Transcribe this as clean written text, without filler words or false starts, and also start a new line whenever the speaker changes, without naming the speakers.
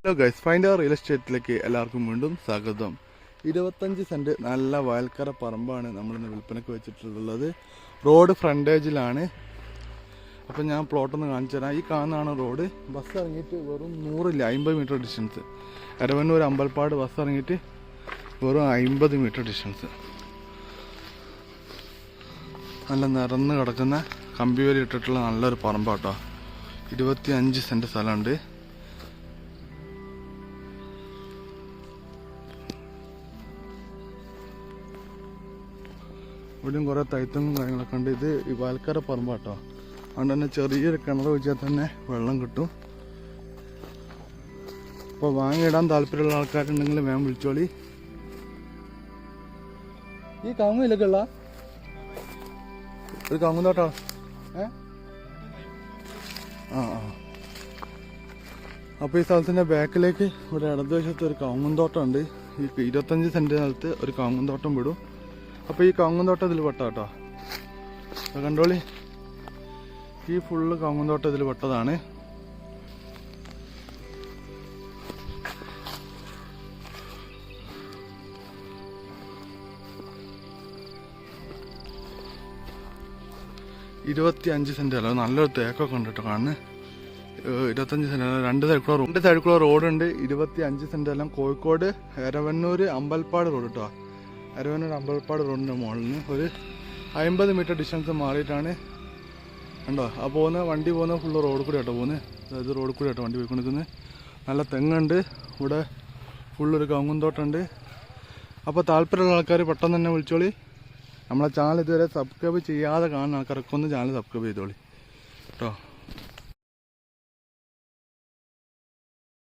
Hello guys, find അവർ real എസ്റ്റേറ്റിലേക്ക് എല്ലാവർക്കും വീണ്ടും സ്വാഗതം. 25 സെൻറ്റ് നല്ല വയൽക്കര പറമ്പാണ് നമ്മളിന്ന് വിൽപ്പനയ്ക്ക് വെച്ചിട്ടുള്ളത്. റോഡ് ഫ്രണ്ടേജിലാണ്. അപ്പം ഞാൻ പ്ലോട്ടൊന്ന് കാണിച്ചു തരാം. ഈ കാണുന്നതാണ് റോഡ്. ബസ് ഇറങ്ങിയിട്ട് വെറും 50 മീറ്റർ ഡിസ്റ്റൻസ്. എരവന്നൂർ അമ്പൽപ്പാട് ബസ് ഇറങ്ങിയിട്ട് വെറും 50 മീറ്റർ ഡിസ്റ്റൻസ്. നല്ല നിറന്ന് കിടക്കുന്ന കമ്പിവേലി ഇട്ടിട്ടുള്ള നല്ലൊരു പറമ്പാട്ടോ. 25 സെൻറ്റ് സ്ഥലമുണ്ട്. ഇവിടെയും കുറേ തൈത്തങ്ങും കാര്യങ്ങളൊക്കെ ഉണ്ട്. ഇത് ഈ വയൽക്കര പറമ്പാട്ടോ. അതുകൊണ്ട് തന്നെ ചെറിയൊരു കിണർ വെച്ചാൽ തന്നെ വെള്ളം കിട്ടും. അപ്പോൾ വാങ്ങിയിടാൻ താല്പര്യമുള്ള ആൾക്കാരുണ്ടെങ്കിൽ വേഗം വിളിച്ചോളി. ഈ കവുങ്ങിലൊക്കെ ഉള്ള ഒരു കവുങ്ങുന്തോട്ടോ. അപ്പോൾ ഈ സ്ഥലത്തിൻ്റെ ബാക്കിലേക്ക് ഇവിടെ ഇടതുവശത്ത് ഒരു കവുങ്ങുന്തോട്ടം ഉണ്ട്. ഈ 25 സെൻറ്റ് സ്ഥലത്ത് ഒരു കവുങ്ങുന്തോട്ടം വിടും. അപ്പോൾ ഈ കവുങ്ങുന്തോട്ടം ഇതിൽ പെട്ട കേട്ടോ. കണ്ടോളി, ഈ ഫുള്ള് കവുങ്ങുന്തോട്ടം ഇതിൽ പെട്ടതാണ്. $25 സെൻറ്റ് അല്ല, നല്ലൊരു തേക്കൊക്കെ ഉണ്ട് കേട്ടോ കാണുന്നത്. 25 സെൻറ്റ് അല്ല, രണ്ട് സൈഡിൽ റോഡുണ്ട്. 25 സെൻറ്റ് എല്ലാം കോഴിക്കോട് എരവന്നൂർ അമ്പൽപ്പാട് റോഡ് കേട്ടോ. എരവന്നൂർ അമ്പൽപ്പാട് റോഡിൻ്റെ മുകളിൽ നിന്ന് ഒരു 50 മീറ്റർ ഡിസ്റ്റൻസ് മാറിയിട്ടാണ്. കണ്ടോ, ആ വണ്ടി പോകുന്ന ഫുള്ള് റോഡ് കൂടി ആട്ടോ പോകുന്നത്. അതായത് റോഡ് കൂടി ആട്ടോ വണ്ടി പോയിക്കൊണ്ടിരിക്കുന്നത്. നല്ല തെങ്ങുണ്ട് ഇവിടെ, ഫുള്ളൊരു കവുങ്ങുന്തോട്ടമുണ്ട്. അപ്പോൾ താല്പര്യമുള്ള ആൾക്കാർ പെട്ടെന്ന് തന്നെ വിളിച്ചോളി. നമ്മളെ ചാനൽ ഇതുവരെ സബ്സ്ക്രൈബ് ചെയ്യാതെ കാണുന്ന ആൾക്കാരൊക്കെ ഒന്ന് ചാനൽ സബ്സ്ക്രൈബ് ചെയ്തോളി കേട്ടോ.